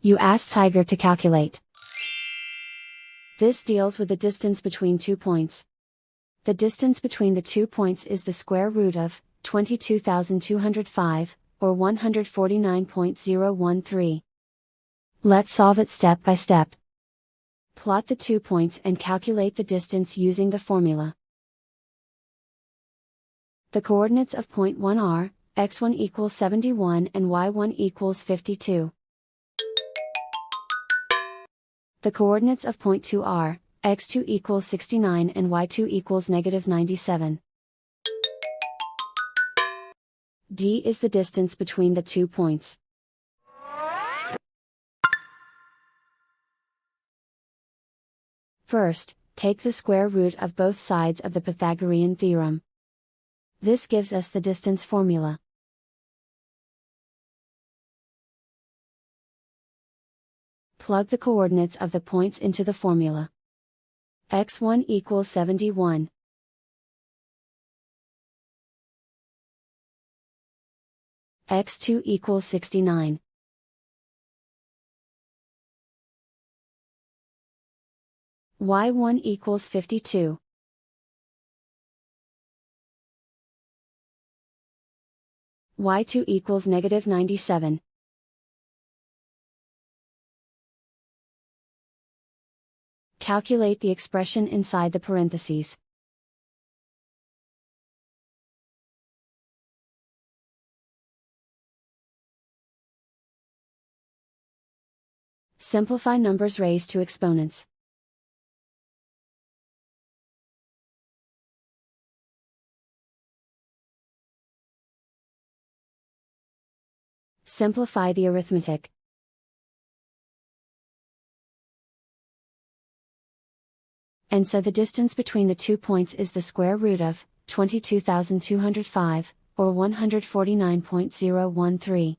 You ask Tiger to calculate. This deals with the distance between 2 points. The distance between the 2 points is the square root of 22,205, or 149.013. Let's solve it step by step. Plot the 2 points and calculate the distance using the formula. The coordinates of point 1 are, x1 equals 71 and y1 equals 52. The coordinates of point 2 are, x2 equals 69 and y2 equals -97. D is the distance between the 2 points. First, take the square root of both sides of the Pythagorean theorem. This gives us the distance formula. Plug the coordinates of the points into the formula. x1 equals 71. x2 equals 69. y1 equals 52. y2 equals -97. Calculate the expression inside the parentheses. Simplify numbers raised to exponents. Simplify the arithmetic. And so the distance between the 2 points is the square root of 22,205, or 149.013.